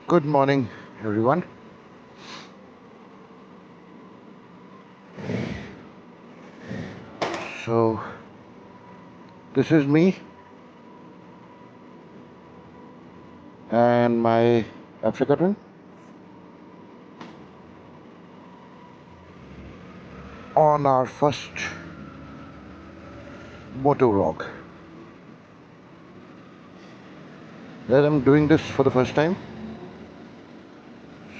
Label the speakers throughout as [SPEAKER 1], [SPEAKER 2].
[SPEAKER 1] Good morning, everyone. So, this is me and my Africa twin on our first moto vlog. That I'm doing this for the first time,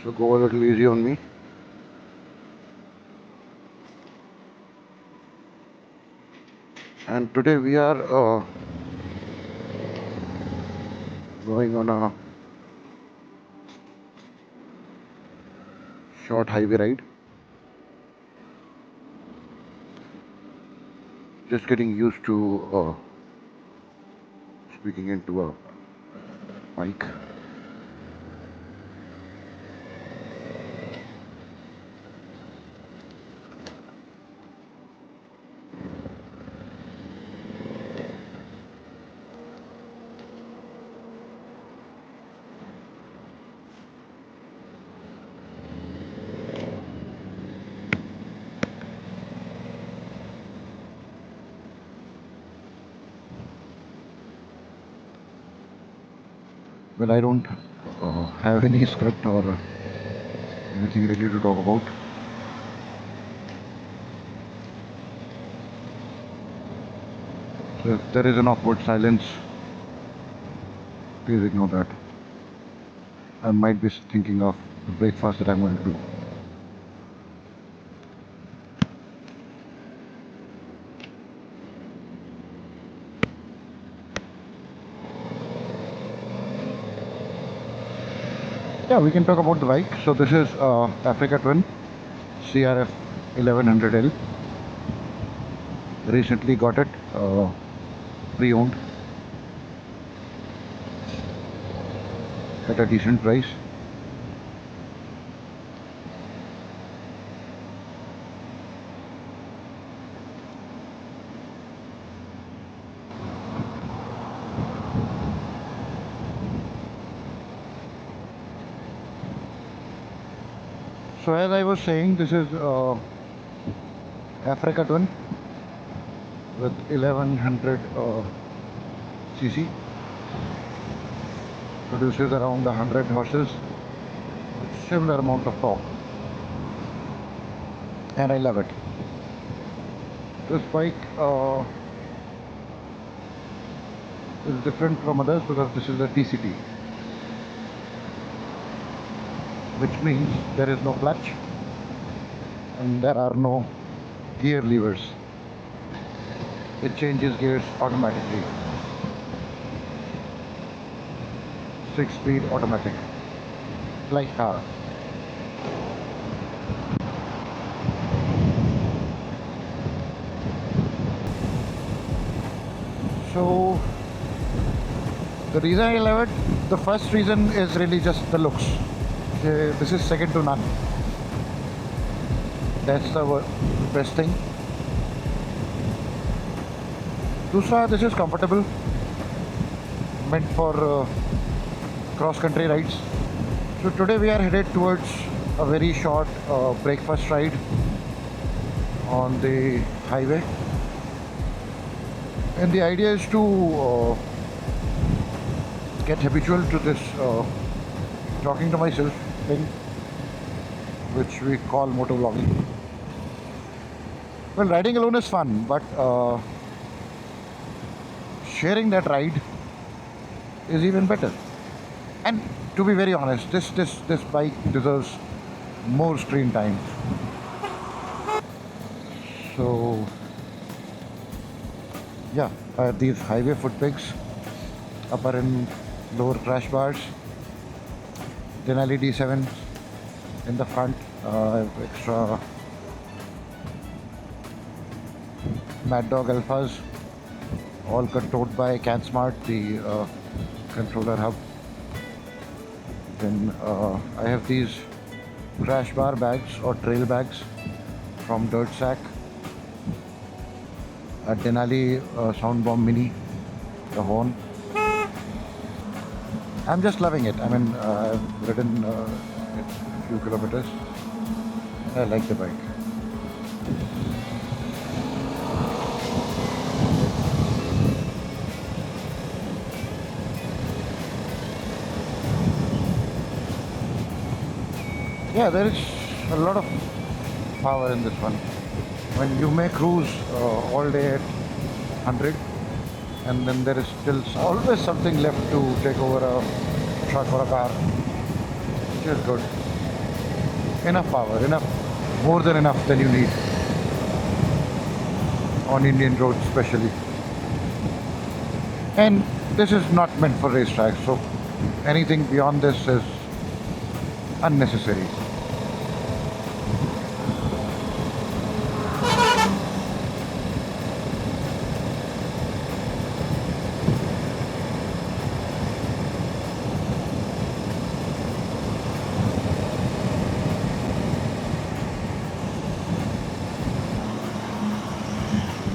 [SPEAKER 1] so go a little easy on me. And today we are going on a short highway ride. Just getting used to speaking into a mic. Well, I don't have any script or anything really to talk about. So if there is an awkward silence, please ignore that. I might be thinking of the breakfast that I'm going to do. Yeah, we can talk about the bike. So this is Africa Twin CRF 1100L. Recently got it pre-owned at a decent price. So as I was saying, this is Africa Twin with 1100 cc. Produces around 100 horses with similar amount of torque, and I love it. This bike is different from others because this is a TCT, which means there is no clutch and there are no gear levers. It changes gears automatically. 6-speed automatic, like car. So the reason I love it, the first reason is really just the looks. This is second to none. That's the best thing. Dusra, this is comfortable, meant for cross-country rides. So today we are headed towards a very short breakfast ride on the highway, and the idea is to get habitual to this talking to myself thing, which we call motor vlogging. Well, riding alone is fun, but sharing that ride is even better. And to be very honest, this bike deserves more screen time. So yeah, these highway foot pegs, upper and lower crash bars, Denali D7 in the front, extra Mad Dog Alphas, all controlled by CanSmart, the controller hub. Then I have these crash bar bags or trail bags from Dirt Sack, a Denali Sound Bomb Mini, the horn, I'm just loving it. I mean, I've ridden it a few kilometers. I like the bike. Yeah, there is a lot of power in this one. When you may cruise all day at 100, and then there is still always something left to take over a truck or a car, which is good. Enough power, enough, more than enough than you need on Indian roads especially. And this is not meant for racetracks, so anything beyond this is unnecessary.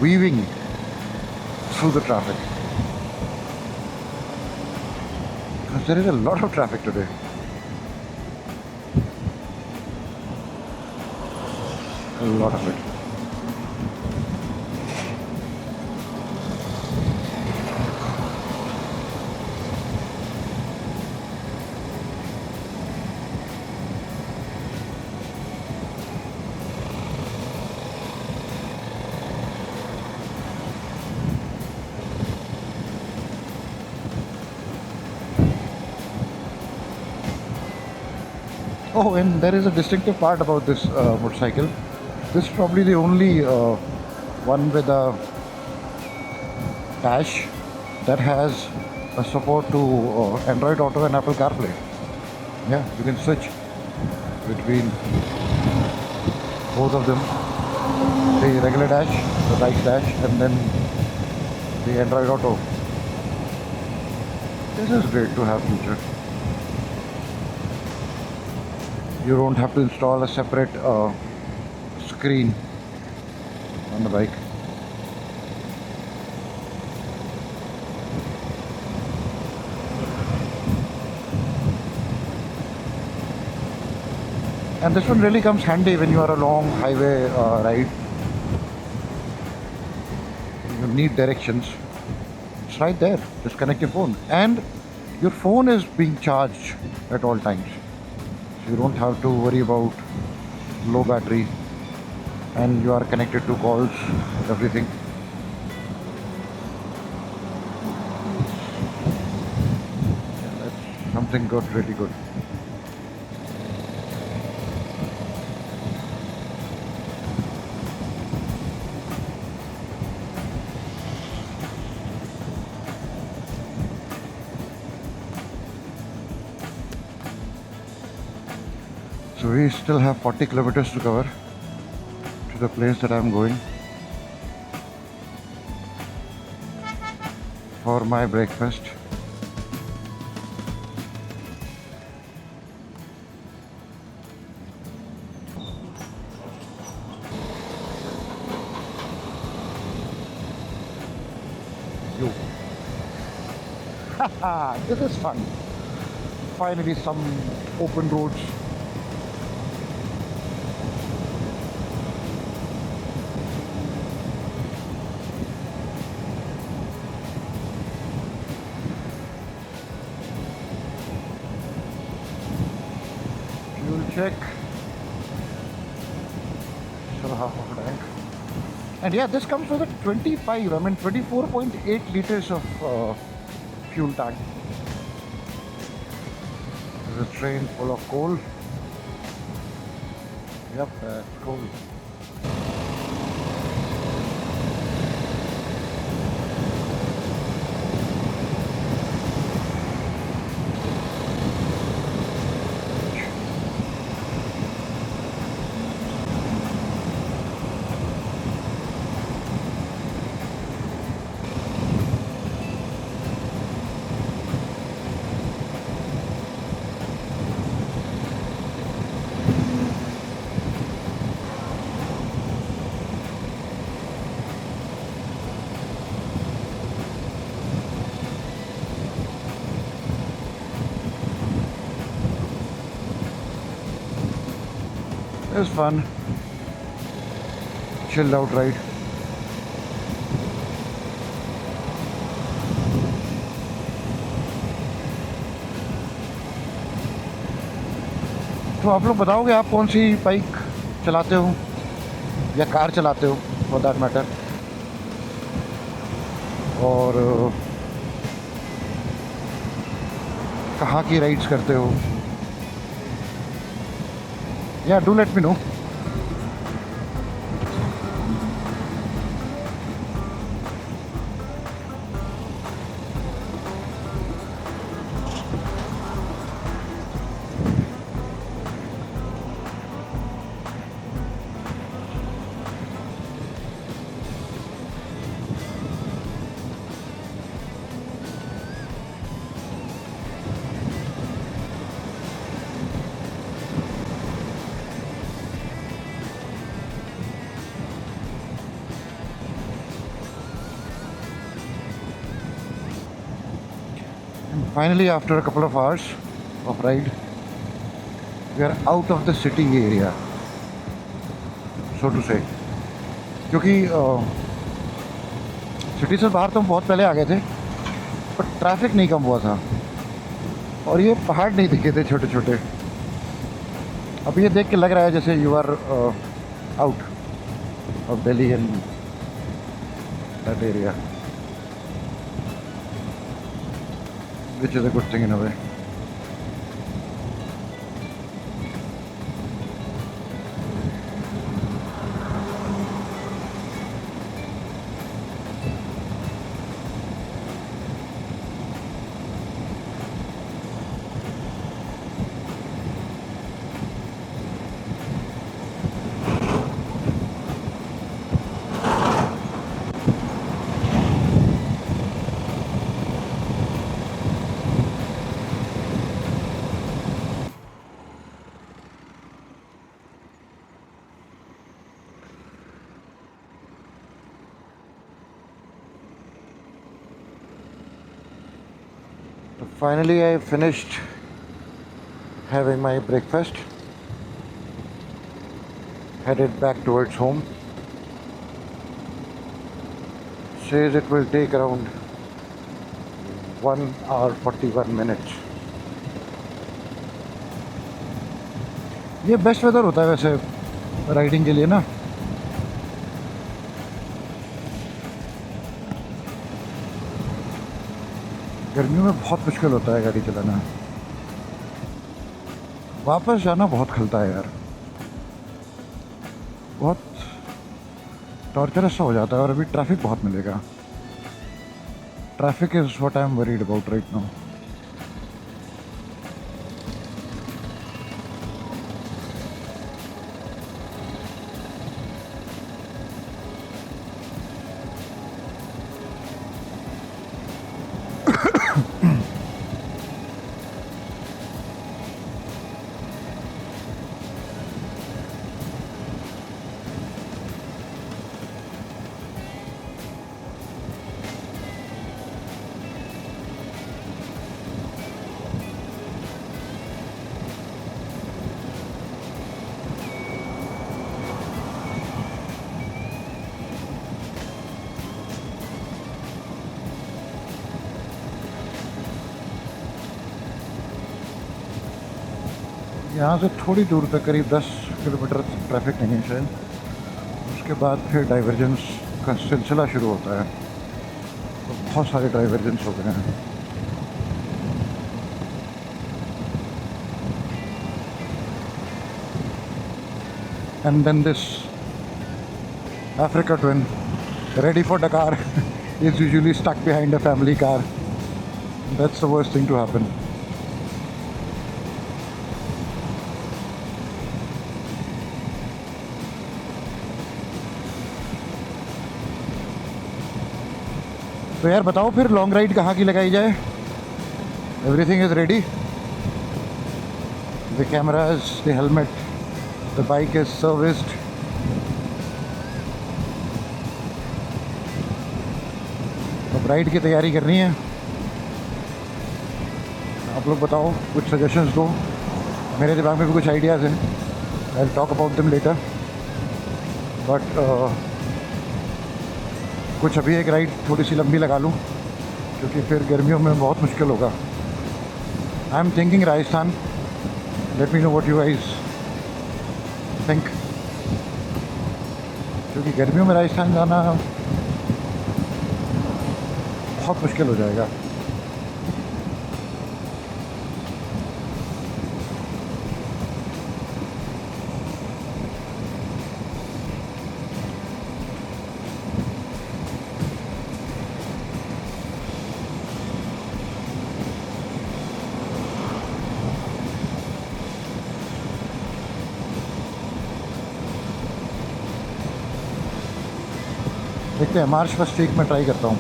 [SPEAKER 1] Weaving through the traffic. Because there is a lot of traffic today. A lot of it. Oh, and there is a distinctive part about this motorcycle. This is probably the only one with a dash that has a support to Android Auto and Apple CarPlay. Yeah, you can switch between both of them. The regular dash, the bike dash, and then the Android Auto. This is great to have feature. You don't have to install a separate screen on the bike. And this one really comes handy when you are a long highway ride. You need directions. It's right there. Just connect your phone. And your phone is being charged at all times. So you don't have to worry about low battery. And you are connected to calls, everything. Yeah, that's something good, really good. So we still have 40 kilometers to cover to the place that I'm going for my breakfast. Yo. Haha, this is fun. Finally some open roads. Check. Still half of a tank. And yeah, this comes with a 24.8 liters of fuel tank. There's a train full of coal. Yep, that's coal. It's fun, chilled out ride. तो आप लोग बताओगे आप कौन सी bike चलाते हो या car चलाते हो फॉर दैट मैटर, और कहाँ की राइड्स करते हो? या do let me know. Finally, after a couple of hours of ride, we are out of the city area, so to say. क्योंकि सिटी से बाहर तो हम बहुत पहले आ गए थे, पर ट्रैफिक नहीं कम हुआ था और ये पहाड़ नहीं दिखे थे छोटे छोटे. अब ये देख के लग रहा है जैसे you are out of Delhi and that area, which is a good thing in a way. Finally, I finished having my breakfast, headed back towards home. Says it will take around 1 hour 41 minutes. ये best weather होता है वैसे riding के लिए ना. गर्मियों में बहुत मुश्किल होता है गाड़ी चलाना. वापस जाना बहुत खलता है यार, बहुत टॉर्चरस सा हो जाता है. और अभी ट्रैफिक बहुत मिलेगा. Traffic is what I am worried about right now. यहाँ से थोड़ी दूर तक करीब 10 किलोमीटर ट्रैफिक नहीं है शायद. उसके बाद फिर डाइवर्जेंस का सिलसिला शुरू होता है. तो बहुत सारे डाइवर्जेंस हो गए हैं. And then this Africa twin ready for Dakar is usually stuck behind a family car. That's the worst thing to happen. तो यार बताओ फिर लॉन्ग राइड कहाँ की लगाई जाए? Everything is ready. The cameras, the helmet, the bike is serviced. अब ride की तैयारी करनी है. आप लोग बताओ, कुछ सजेशंस दो. मेरे दिमाग में भी कुछ आइडियाज़ हैं. I'll talk about them later. But कुछ अभी एक राइड थोड़ी सी लंबी लगा लूँ क्योंकि फिर गर्मियों में बहुत मुश्किल होगा. I am thinking Rajasthan. Let me know what you guys think. क्योंकि गर्मियों में राजस्थान जाना बहुत मुश्किल हो जाएगा. देखते हैं, मार्च फर्स्ट वीक में ट्राई करता हूँ.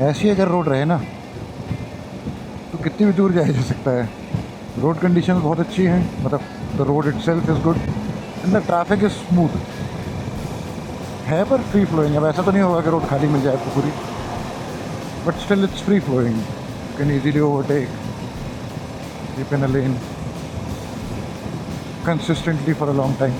[SPEAKER 1] ऐसी अगर रोड रहे ना तो कितनी भी दूर जाया जा सकता है. रोड कंडीशन बहुत अच्छी हैं, मतलब the road it self is good and the traffic is smooth है, पर फ्री फ्लोइंग. अब ऐसा तो नहीं होगा कि रोड खाली मिल जाए आपको पूरी, but still it's free flowing. You can easily overtake, keep in a lane. consistently for a long time.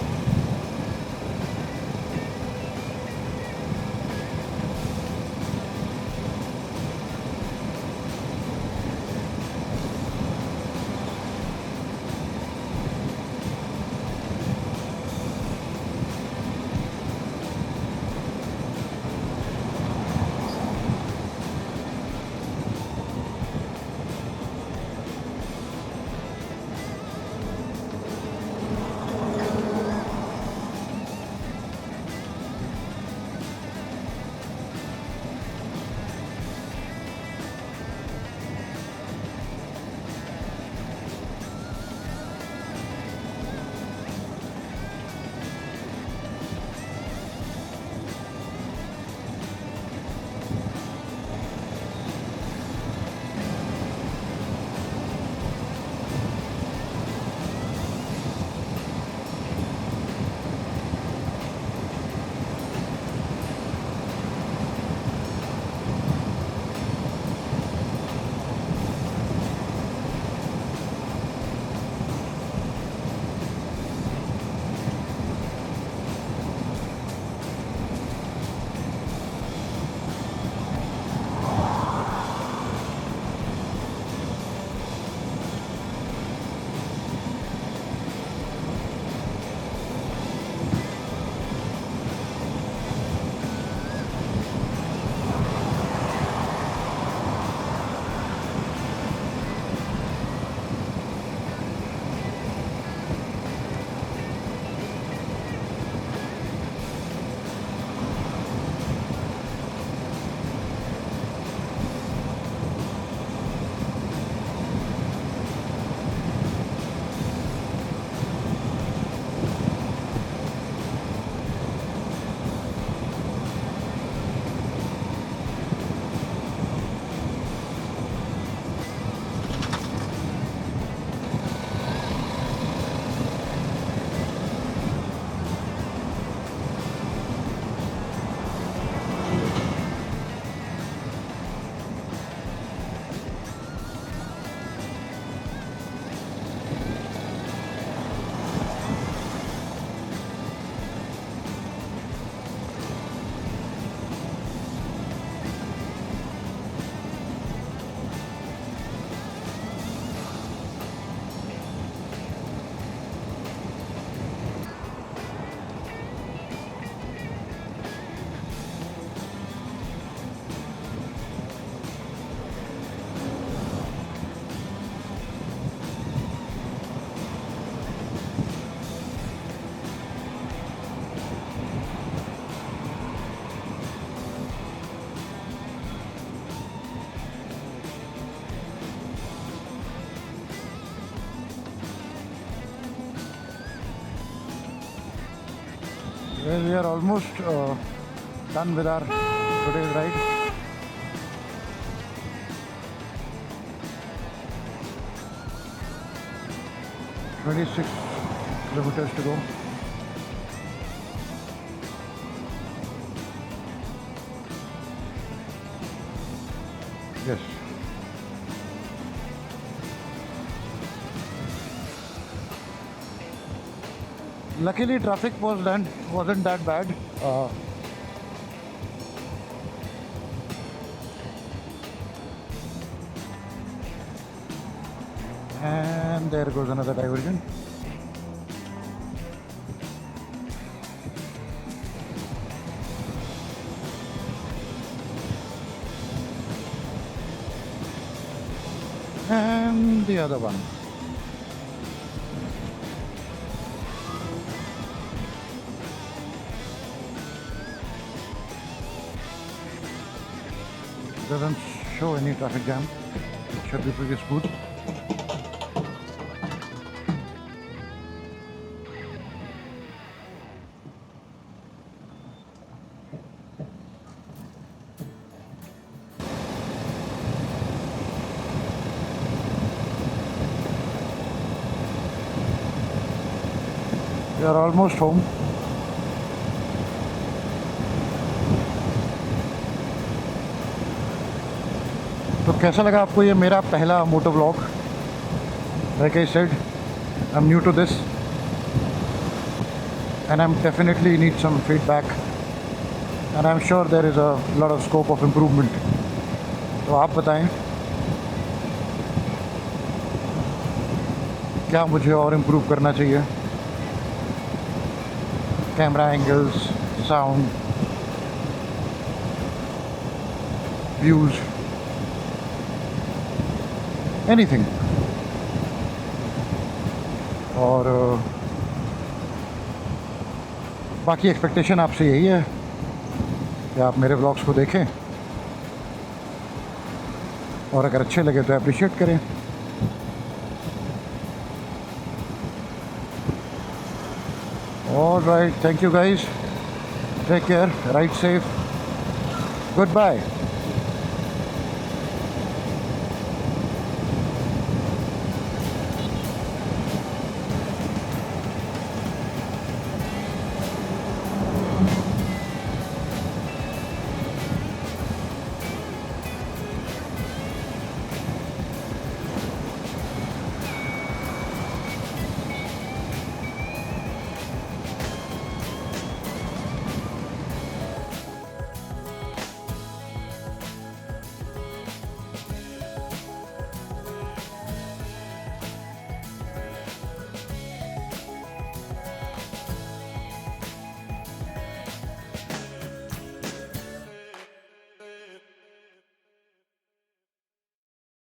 [SPEAKER 1] Well, we are almost done with our today's ride. "26 kilometers to go." Yes. Luckily, traffic wasn't that bad. And there goes another diversion. And the other one. Doesn't show any traffic jam. It should be pretty smooth. We are almost home. तो कैसा लगा आपको ये मेरा पहला मोटो blog? Like I said, I'm new to this, and I'm definitely need some feedback, and I'm sure there is a lot of scope of improvement. तो आप बताएं क्या मुझे और इम्प्रूव करना चाहिए. Camera angles, sound, views, anything. और बाकी एक्सपेक्टेशन आपसे यही है कि आप मेरे व्लॉग्स को देखें और अगर अच्छे लगे तो अप्रिशिएट करें. All right, thank you guys. Take care, ride safe. Goodbye.